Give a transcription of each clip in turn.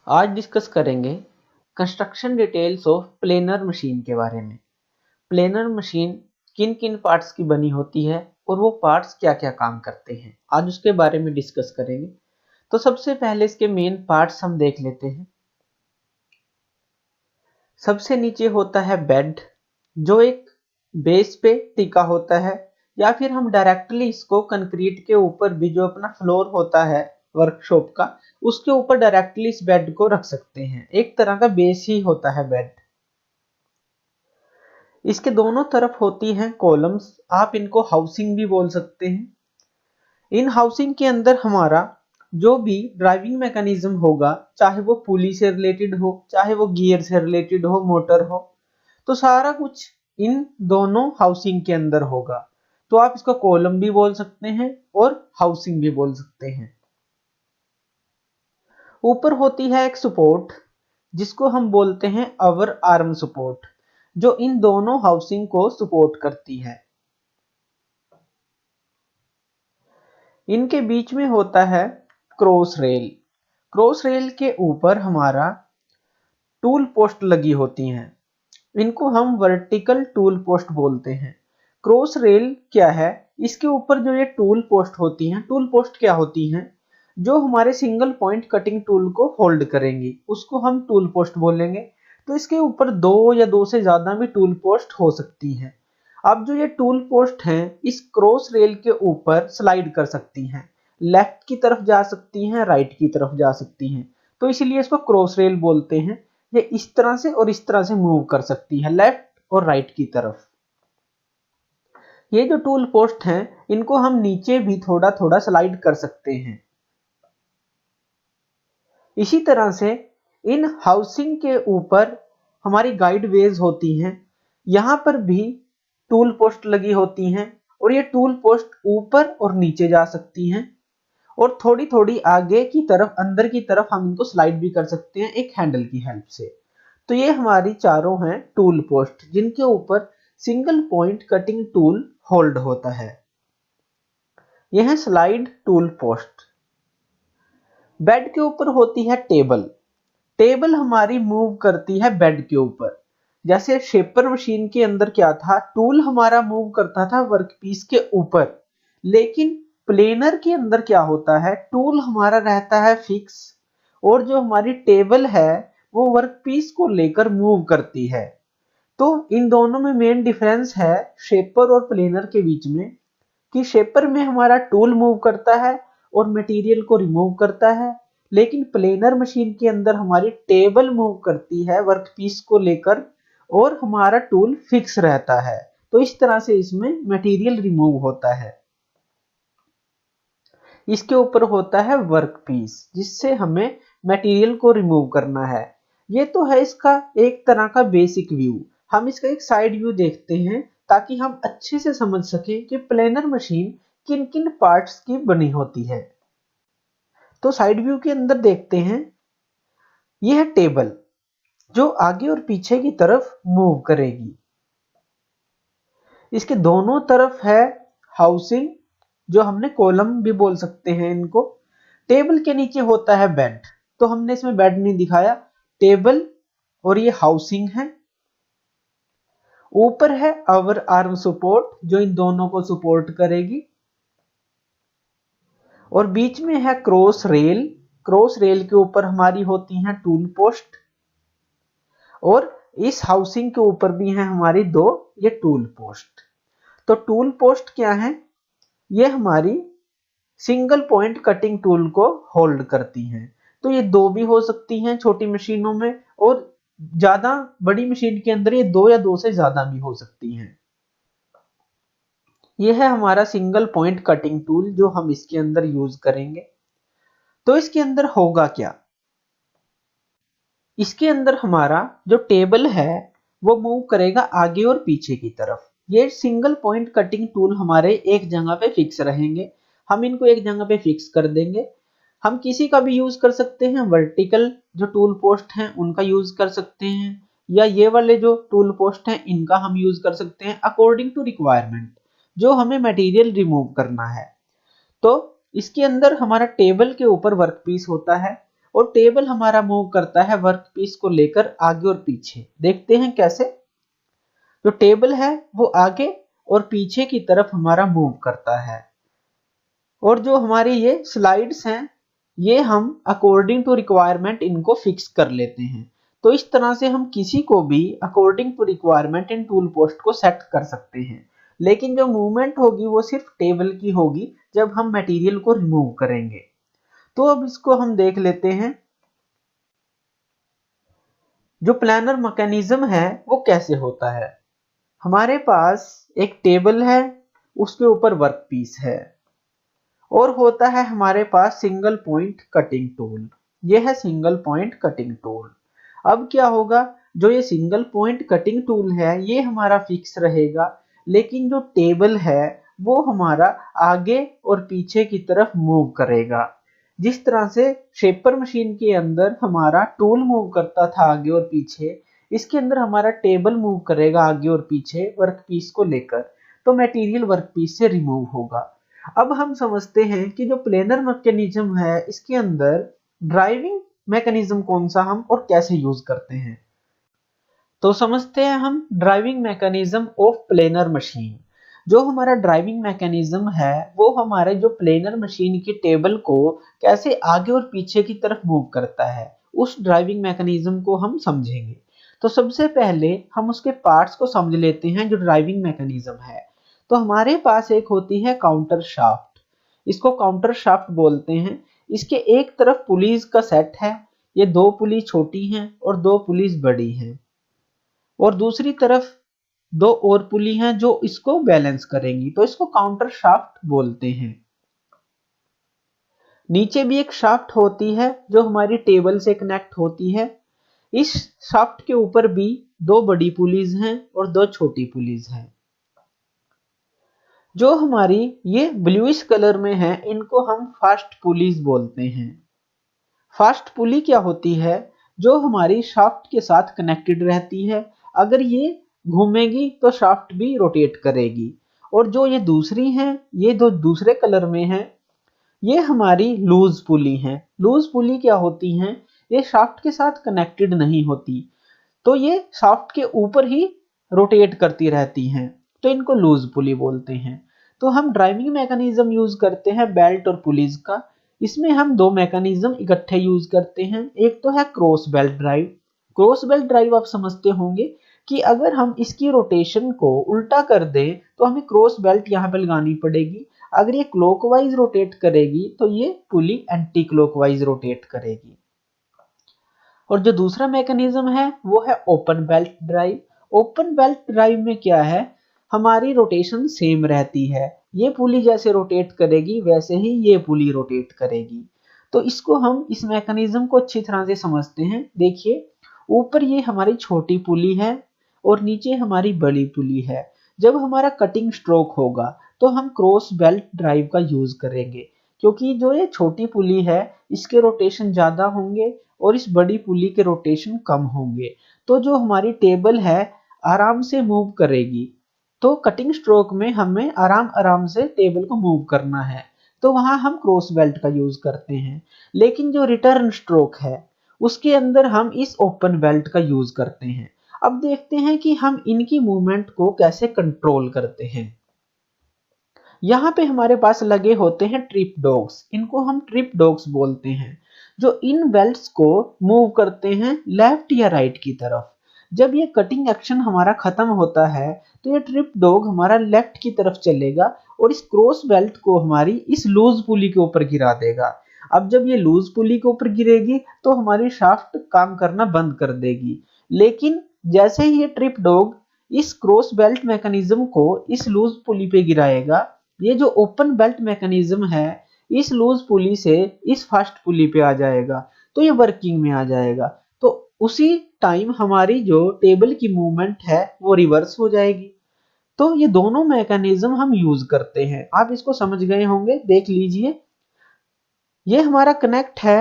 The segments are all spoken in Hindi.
आज डिस्कस करेंगे construction details of planar machine के बारे में। प्लेनर मशीन किन किन पार्ट्स की बनी होती है और वो पार्ट्स क्या क्या काम करते हैं, आज उसके बारे में डिस्कस करेंगे। तो सबसे पहले इसके मेन पार्ट्स हम देख लेते हैं। सबसे नीचे होता है बेड, जो एक बेस पे टिका होता है, या फिर हम डायरेक्टली इसको कंक्रीट के ऊपर भी जो अपना फ्लोर होता है वर्कशॉप का, उसके ऊपर डायरेक्टली इस बेड को रख सकते हैं। एक तरह का बेस ही होता है बेड। इसके दोनों तरफ होती हैं कॉलम्स, आप इनको हाउसिंग भी बोल सकते हैं। इन हाउसिंग के अंदर हमारा जो भी ड्राइविंग मैकेनिज्म होगा, चाहे वो पुली से रिलेटेड हो, चाहे वो गियर से रिलेटेड हो, मोटर हो, तो सारा कुछ इन दोनों हाउसिंग के अंदर होगा। तो आप इसको कॉलम भी बोल सकते हैं और हाउसिंग भी बोल सकते हैं। ऊपर होती है एक सपोर्ट, जिसको हम बोलते हैं अवर आर्म सपोर्ट, जो इन दोनों हाउसिंग को सपोर्ट करती है। इनके बीच में होता है क्रॉस रेल। क्रॉस रेल के ऊपर हमारा टूल पोस्ट लगी होती हैं, इनको हम वर्टिकल टूल पोस्ट बोलते हैं। क्रॉस रेल क्या है, इसके ऊपर जो ये टूल पोस्ट होती हैं, टूल पोस्ट क्या होती हैं, जो हमारे सिंगल पॉइंट कटिंग टूल को होल्ड करेंगी, उसको हम टूल पोस्ट बोलेंगे। तो इसके ऊपर दो या दो से ज्यादा भी टूल पोस्ट हो सकती हैं। अब जो ये टूल पोस्ट हैं, इस क्रॉस रेल के ऊपर स्लाइड कर सकती हैं, लेफ्ट की तरफ जा सकती हैं, राइट की तरफ जा सकती हैं। तो इसलिए इसको क्रॉस रेल बोलते हैं। ये इस तरह से और इस तरह से मूव कर सकती है, लेफ्ट और राइट की तरफ। ये जो टूल पोस्ट हैं, इनको हम नीचे भी थोड़ा थोड़ा स्लाइड कर सकते हैं। इसी तरह से इन हाउसिंग के ऊपर हमारी गाइड वेज होती हैं, यहां पर भी टूल पोस्ट लगी होती हैं, और ये टूल पोस्ट ऊपर और नीचे जा सकती हैं, और थोड़ी थोड़ी आगे की तरफ, अंदर की तरफ हम इनको स्लाइड भी कर सकते हैं एक हैंडल की हेल्प से। तो ये हमारी चारों हैं टूल पोस्ट, जिनके ऊपर single point cutting tool hold होता है। यह है स्लाइड टूल पोस्ट। बेड के ऊपर होती है टेबल। टेबल हमारी मूव करती है बेड के ऊपर। जैसे शेपर मशीन के अंदर क्या था, टूल हमारा मूव करता था वर्कपीस के ऊपर, लेकिन प्लेनर के अंदर क्या होता है, टूल हमारा रहता है फिक्स, और जो हमारी टेबल है वो वर्कपीस को लेकर मूव करती है। तो इन दोनों में मेन डिफरेंस है शेपर और प्लेनर के बीच में, कि शेपर में हमारा टूल मूव करता है और मटेरियल को रिमूव करता है, लेकिन प्लेनर मशीन के अंदर हमारी टेबल मूव करती है वर्कपीस को लेकर, और हमारा टूल फिक्स रहता है। तो इस तरह से इसमें मटेरियल रिमूव होता है। इसके ऊपर होता है वर्कपीस, जिससे हमें मटेरियल को रिमूव करना है। ये तो है इसका एक तरह का बेसिक व्यू। हम इसका एक साइड व्यू देखते हैं, ताकि हम अच्छे से समझ सके कि प्लेनर मशीन किन किन पार्ट्स की बनी होती है। तो साइड व्यू के अंदर देखते हैं, यह है टेबल, जो आगे और पीछे की तरफ मूव करेगी। इसके दोनों तरफ है हाउसिंग, जो हमने कॉलम भी बोल सकते हैं इनको। टेबल के नीचे होता है बेड, तो हमने इसमें बेड नहीं दिखाया, टेबल और ये हाउसिंग है। ऊपर है अवर आर्म सपोर्ट, जो इन दोनों को सपोर्ट करेगी, और बीच में है क्रॉस रेल। क्रॉस रेल के ऊपर हमारी होती हैं टूल पोस्ट, और इस हाउसिंग के ऊपर भी हैं हमारी दो ये टूल पोस्ट। तो टूल पोस्ट क्या है, ये हमारी सिंगल पॉइंट कटिंग टूल को होल्ड करती हैं। तो ये दो भी हो सकती हैं छोटी मशीनों में, और ज्यादा बड़ी मशीन के अंदर ये दो या दो से ज्यादा भी हो सकती हैं। यह है हमारा सिंगल पॉइंट कटिंग टूल, जो हम इसके अंदर यूज करेंगे। तो इसके अंदर होगा क्या, इसके अंदर हमारा जो टेबल है वो मूव करेगा आगे और पीछे की तरफ। ये सिंगल पॉइंट कटिंग टूल हमारे एक जगह पे फिक्स रहेंगे, हम इनको एक जगह पे फिक्स कर देंगे। हम किसी का भी यूज कर सकते हैं, वर्टिकल जो टूल पोस्ट हैं उनका यूज कर सकते हैं, या ये वाले जो टूल पोस्ट हैं इनका हम यूज कर सकते हैं, अकॉर्डिंग टू रिक्वायरमेंट, जो हमें मटेरियल रिमूव करना है। तो इसके अंदर हमारा टेबल के ऊपर वर्कपीस होता है, और टेबल हमारा मूव करता है वर्क पीस को लेकर आगे और पीछे। देखते हैं कैसे। जो टेबल है वो आगे और पीछे की तरफ हमारा मूव करता है, और जो हमारी ये स्लाइड्स हैं ये हम अकॉर्डिंग टू रिक्वायरमेंट इनको फिक्स कर लेते हैं। तो इस तरह से हम किसी को भी according to requirement in tool post को सेट कर सकते हैं, लेकिन जो मूवमेंट होगी वो सिर्फ टेबल की होगी जब हम मटेरियल को रिमूव करेंगे। तो अब इसको हम देख लेते हैं, जो प्लानर मैकेनिज्म है वो कैसे होता है। हमारे पास एक टेबल है, उसके ऊपर वर्क पीस है, और होता है हमारे पास सिंगल पॉइंट कटिंग टूल। ये है सिंगल पॉइंट कटिंग टूल। अब क्या होगा, जो ये सिंगल पॉइंट कटिंग टूल है ये हमारा फिक्स रहेगा, लेकिन जो टेबल है वो हमारा आगे और पीछे की तरफ मूव करेगा। जिस तरह से शेपर मशीन के अंदर हमारा टूल मूव करता था आगे और पीछे, इसके अंदर हमारा टेबल मूव करेगा आगे और पीछे वर्क पीस को लेकर, तो मटेरियल वर्क पीस से रिमूव होगा। अब हम समझते हैं कि जो प्लेनर मैकेनिज्म है इसके अंदर ड्राइविंग मैकेनिज्म कौन सा हम और कैसे यूज करते हैं। तो समझते हैं हम driving mechanism of planar machine. जो हमारा ड्राइविंग मैकेनिज्म है वो हमारे जो प्लेनर मशीन की टेबल को कैसे आगे और पीछे की तरफ मूव करता है, उस ड्राइविंग मैकेनिज्म को हम समझेंगे। तो सबसे पहले हम उसके पार्ट्स को समझ लेते हैं जो ड्राइविंग मैकेनिज्म है। तो हमारे पास एक होती है काउंटर शाफ्ट, इसको काउंटर शाफ्ट बोलते हैं। इसके एक तरफ पुलीज का सेट है, ये दो पुली छोटी हैं और दो पुलीज बड़ी हैं, और दूसरी तरफ दो और पुली हैं जो इसको बैलेंस करेंगी, तो इसको काउंटर शाफ्ट बोलते हैं। नीचे भी एक शाफ्ट होती है जो हमारी टेबल से कनेक्ट होती है। इस शाफ्ट के ऊपर भी दो बड़ी पुलीज हैं और दो छोटी पुलीज हैं। जो हमारी ये ब्लूइश कलर में है इनको हम फास्ट पुलीज बोलते हैं। फास्ट पुली क्या होती है, जो हमारी शाफ्ट के साथ कनेक्टेड रहती है। अगर ये घूमेगी तो शाफ्ट भी रोटेट करेगी। और जो ये दूसरी हैं, ये दो दूसरे कलर में हैं, ये हमारी लूज पुली हैं। लूज पुली क्या होती हैं, ये शाफ्ट के साथ कनेक्टेड नहीं होती, तो ये शाफ्ट के ऊपर ही रोटेट करती रहती हैं, तो इनको लूज पुली बोलते हैं। तो हम ड्राइविंग मैकेनिज्म यूज करते हैं बेल्ट और पुलीज का। इसमें हम दो मैकेनिज्म इकट्ठे यूज करते हैं। एक तो है cross belt drive. Cross belt drive आप समझते होंगे कि अगर हम इसकी रोटेशन को उल्टा कर दें तो हमें क्रॉस बेल्ट यहाँ पे लगानी पड़ेगी। अगर ये क्लॉकवाइज रोटेट करेगी तो ये पुली एंटी क्लॉकवाइज रोटेट करेगी। और जो दूसरा मैकेनिज्म है वो है open belt drive. Open belt drive में क्या है, हमारी रोटेशन सेम रहती है। ये पुली जैसे रोटेट करेगी वैसे ही ये पुली रोटेट करेगी। तो इसको हम इस मैकेनिज्म को अच्छी तरह से समझते हैं। देखिए, ऊपर ये हमारी छोटी पुली है और नीचे हमारी बड़ी पुली है। जब हमारा कटिंग स्ट्रोक होगा तो हम क्रॉस बेल्ट ड्राइव का यूज करेंगे, क्योंकि जो ये छोटी पुली है इसके रोटेशन ज्यादा होंगे और इस बड़ी पुली के रोटेशन कम होंगे। तो जो हमारी टेबल है आराम से मूव करेगी। तो कटिंग स्ट्रोक में हमें आराम आराम से टेबल को मूव करना है, तो वहां हम क्रॉस बेल्ट का यूज करते हैं। लेकिन जो रिटर्न स्ट्रोक है उसके अंदर हम इस ओपन बेल्ट का यूज करते हैं। अब देखते हैं कि हम इनकी मूवमेंट को कैसे कंट्रोल करते हैं। यहाँ पे हमारे पास लगे होते हैं ट्रिप डॉग्स, इनको हम ट्रिप डॉग्स बोलते हैं, जो इन बेल्ट्स को मूव करते हैं लेफ्ट या राइट की तरफ। जब ये कटिंग एक्शन हमारा खत्म होता है तो ये ट्रिप डॉग हमारा लेफ्ट की तरफ चलेगा और इस क्रॉस बेल्ट को हमारी इस लूज पुली के ऊपर गिरा देगा। अब जब ये लूज पुली के ऊपर गिरेगी तो हमारी शाफ्ट काम करना बंद कर देगी। लेकिन जैसे ही ये ट्रिप डॉग इस क्रॉस बेल्ट मैकेनिज्म को इस लूज पुली पे गिराएगा, ये जो ओपन बेल्ट मैकेनिज्म है इस लूज पुली से इस फास्ट पुली पे आ जाएगा, तो ये वर्किंग में आ जाएगा। तो उसी टाइम हमारी जो टेबल की मूवमेंट है वो रिवर्स हो जाएगी। तो ये दोनों मैकेनिज्म हम यूज करते हैं। आप इसको समझ गए होंगे, देख लीजिए। ये हमारा कनेक्ट है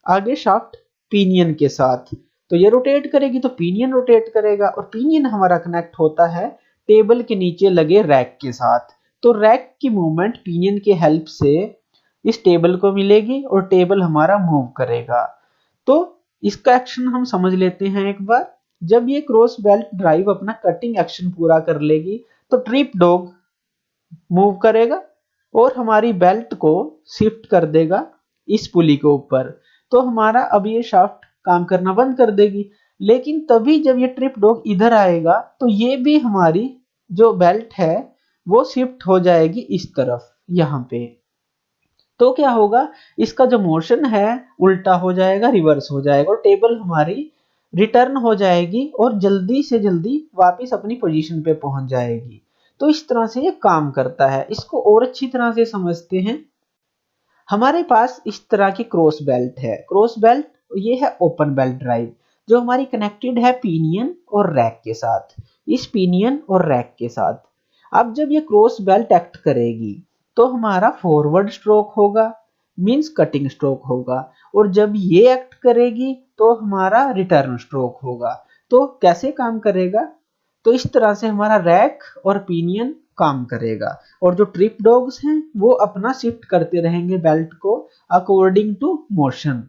आगे शाफ्ट पिनियन के साथ, तो ये रोटेट करेगी तो पिनियन रोटेट करेगा, और पिनियन हमारा कनेक्ट होता है टेबल के नीचे लगे रैक के साथ। तो रैक की मूवमेंट पिनियन के हेल्प से इस टेबल को मिलेगी और टेबल हमारा मूव करेगा। तो इसका एक्शन हम समझ लेते हैं एक बार। जब ये क्रॉस बेल्ट ड्राइव अपना कटिंग एक्शन पूरा कर लेगी तो ट्रिप डॉग मूव करेगा और हमारी बेल्ट को शिफ्ट कर देगा इस पुली के ऊपर। तो हमारा अब ये शाफ्ट काम करना बंद कर देगी। लेकिन तभी जब ये ट्रिप डॉग इधर आएगा तो ये भी हमारी जो बेल्ट है वो शिफ्ट हो जाएगी इस तरफ यहाँ पे। तो क्या होगा, इसका जो मोशन है उल्टा हो जाएगा, रिवर्स हो जाएगा और टेबल हमारी रिटर्न हो जाएगी और जल्दी से जल्दी वापस अपनी पोजीशन पे पहुंच जाएगी। तो इस तरह से ये काम करता है। इसको और अच्छी तरह से समझते हैं। हमारे पास इस तरह की क्रॉस बेल्ट है। क्रॉस बेल्ट ये है ओपन बेल्ट ड्राइव जो हमारी कनेक्टेड है पिनियन और रैक के साथ, इस पिनियन और रैक के साथ। अब जब ये क्रॉस बेल्ट एक्ट करेगी तो हमारा फॉरवर्ड स्ट्रोक होगा, मींस कटिंग स्ट्रोक होगा, और जब ये एक्ट करेगी तो हमारा रिटर्न स्ट्रोक होगा। तो कैसे काम करेगा, तो इस तरह से हमारा रैक और पिनियन काम करेगा और जो ट्रिप डॉग्स हैं वो अपना शिफ्ट करते रहेंगे बेल्ट को अकॉर्डिंग टू मोशन।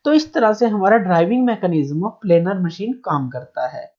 तो इस तरह से हमारा driving mechanism of planar machine काम करता है।